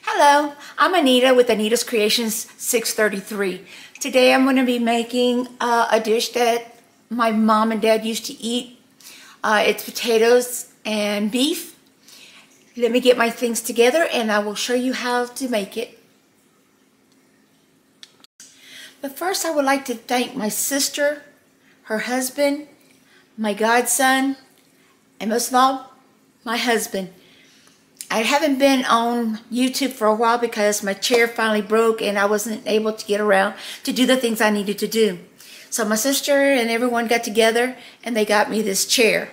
Hello, I'm Anita with Anita's Creations 633. Today I'm going to be making a dish that my mom and dad used to eat. It's potatoes and beef. Let me get my things together and I will show you how to make it. But first I would like to thank my sister, her husband, my godson, and most of all, my husband. I haven't been on YouTube for a while because my chair finally broke and I wasn't able to get around to do the things I needed to do. So my sister and everyone got together and they got me this chair.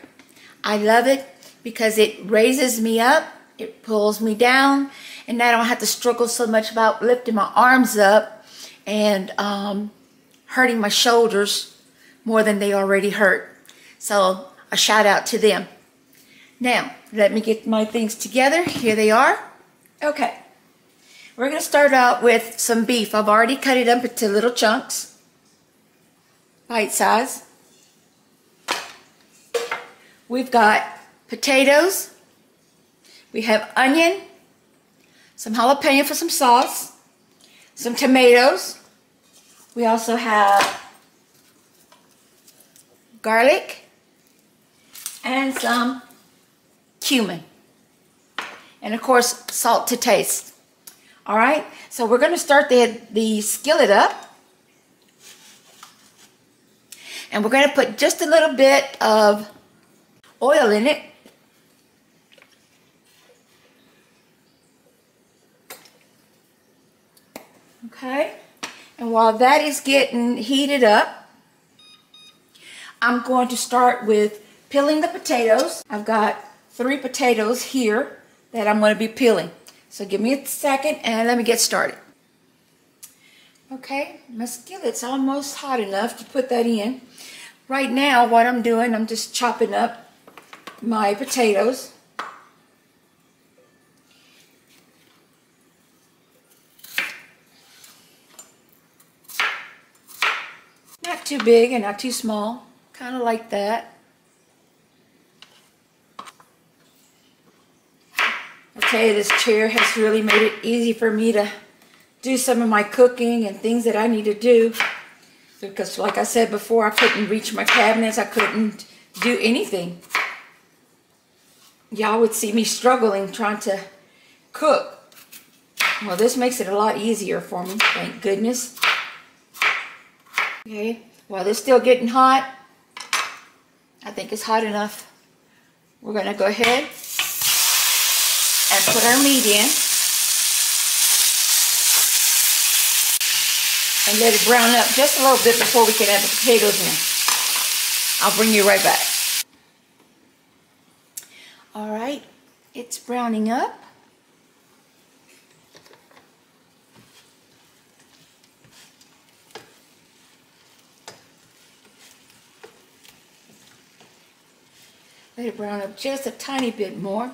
I love it because it raises me up, it pulls me down, and I don't have to struggle so much about lifting my arms up and hurting my shoulders more than they already hurt. So a shout out to them. Now, let me get my things together. Here they are. Okay. We're going to start out with some beef. I've already cut it up into little chunks. Bite size. We've got potatoes. We have onion. Some jalapeno for some sauce. Some tomatoes. We also have garlic. And some cumin, and of course salt to taste. All right, so we're going to start the skillet up, and we're going to put just a little bit of oil in it. Okay, and while that is getting heated up, I'm going to start with peeling the potatoes. I've got 3 potatoes here that I'm going to be peeling. So give me a second and let me get started. Okay, my skillet's almost hot enough to put that in. Right now what I'm doing, I'm just chopping up my potatoes. Not too big and not too small, kind of like that. Okay, this chair has really made it easy for me to do some of my cooking and things that I need to do. Because like I said before, I couldn't reach my cabinets. I couldn't do anything. Y'all would see me struggling trying to cook. Well, this makes it a lot easier for me, thank goodness. Okay, while this is still getting hot, I think it's hot enough. We're going to go ahead and put our meat in and let it brown up just a little bit before we can add the potatoes in. I'll bring you right back. All right, it's browning up. Let it brown up just a tiny bit more.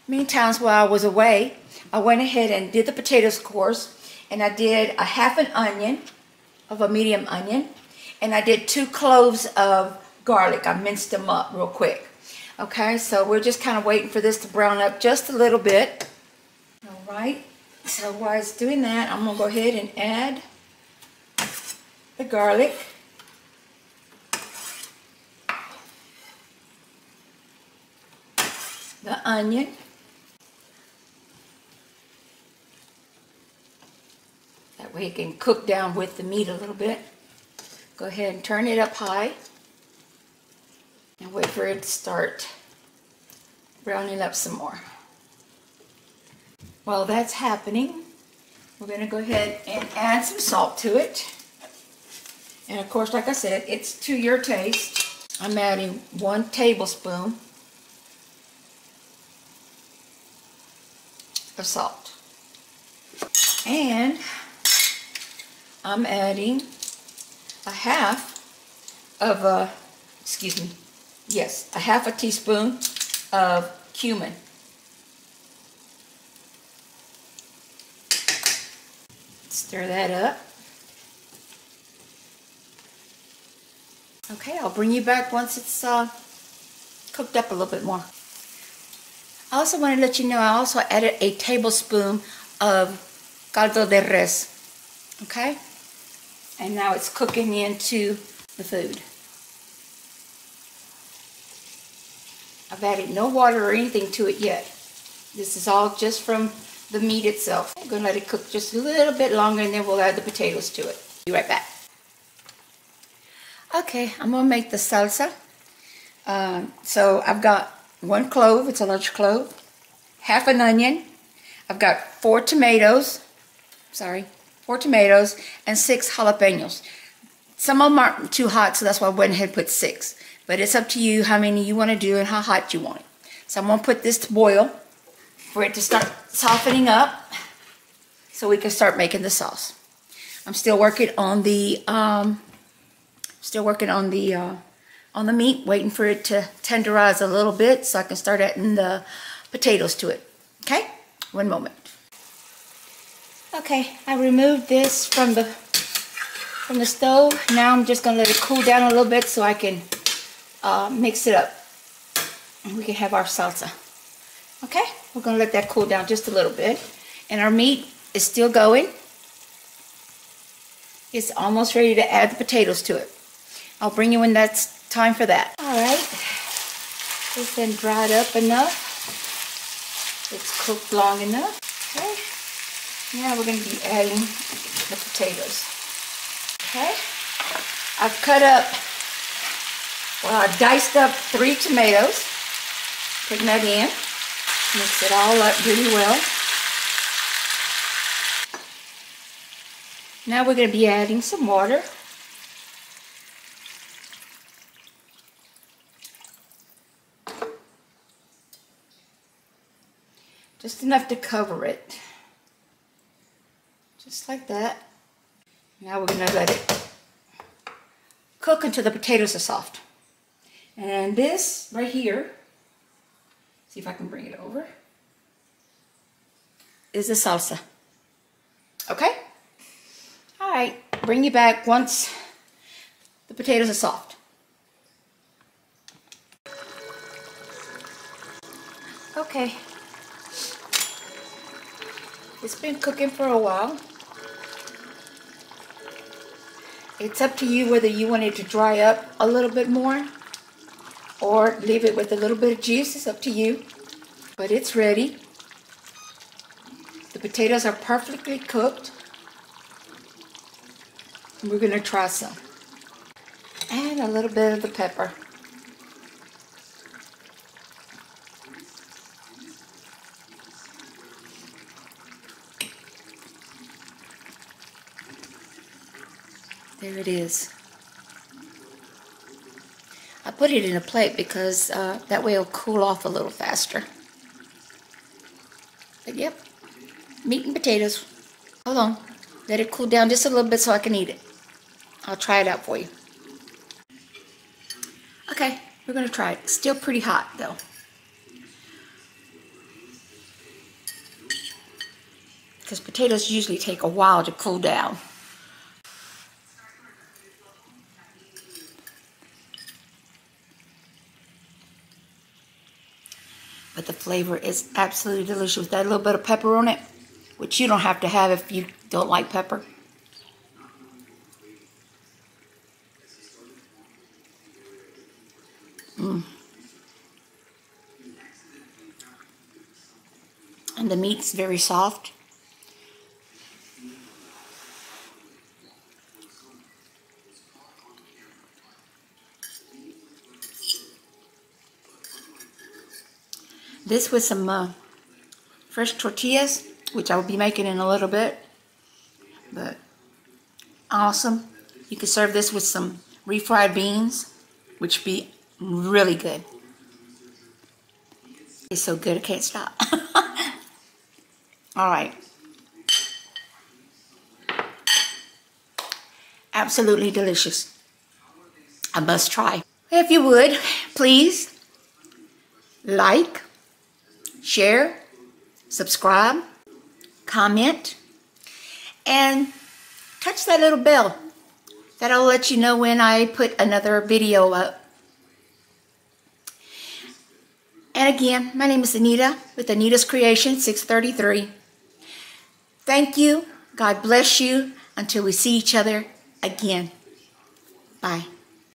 Meantime, while I was away, I went ahead and did the potatoes, of course, and I did a half an onion, of a medium onion, and I did 2 cloves of garlic. I minced them up real quick. Okay, so we're just kind of waiting for this to brown up just a little bit. All right, so while it's doing that, I'm going to go ahead and add the garlic. The onion. That way it can cook down with the meat a little bit. Go ahead and turn it up high and wait for it to start browning up some more. While that's happening, we're going to go ahead and add some salt to it. And of course, like I said, it's to your taste. I'm adding 1 tablespoon of salt. And I'm adding a half a teaspoon of cumin. Stir that up. Okay, I'll bring you back once it's cooked up a little bit more. I also want to let you know I also added a tablespoon of caldo de res. Okay? And now it's cooking into the food. I've added no water or anything to it yet. This is all just from the meat itself. I'm going to let it cook just a little bit longer and then we'll add the potatoes to it. Be right back. Okay, I'm going to make the salsa. So I've got 1 clove, it's a large clove, half an onion. I've got 4 tomatoes, 4 tomatoes and 6 jalapenos. Some of them aren't too hot, so that's why I went ahead and put 6. But it's up to you how many you want to do and how hot you want it. So I'm going to put this to boil for it to start softening up so we can start making the sauce. I'm still working on the on the meat, waiting for it to tenderize a little bit so I can start adding the potatoes to it. Okay? One moment. Okay, I removed this from the stove. Now I'm just going to let it cool down a little bit so I can mix it up. And we can have our salsa. Okay? We're going to let that cool down just a little bit. And our meat is still going. It's almost ready to add the potatoes to it. I'll bring you when that's time for that. Alright. It's been dried up enough. It's cooked long enough. Okay. Now we're going to be adding the potatoes. Okay. I've cut up, well, I diced up 3 tomatoes. Putting that in. Mix it all up really well. Now we're going to be adding some water. Just enough to cover it. Just like that. Now we're going to let it cook until the potatoes are soft. And this right here, see if I can bring it over, is the salsa. Okay? Alright, bring you back once the potatoes are soft. Okay. It's been cooking for a while. It's up to you whether you want it to dry up a little bit more or leave it with a little bit of juice. It's up to you. But it's ready. The potatoes are perfectly cooked. We're going to try some. And a little bit of the pepper. There it is. I put it in a plate because that way it'll cool off a little faster. But yep, meat and potatoes. Hold on. Let it cool down just a little bit so I can eat it. I'll try it out for you. Okay, we're going to try it. Still pretty hot though. Because potatoes usually take a while to cool down. But the flavor is absolutely delicious with that little bit of pepper on it, which you don't have to have if you don't like pepper. And the meat's very soft. This with some fresh tortillas, which I will be making in a little bit. But awesome. You can serve this with some refried beans, which would be really good. It's so good I can't stop. Alright. Absolutely delicious. A must try. If you would, please like, share, subscribe, comment, and touch that little bell. That'll let you know when I put another video up. And again, my name is Anita with Anita's Creation 633. Thank you. God bless you until we see each other again. Bye.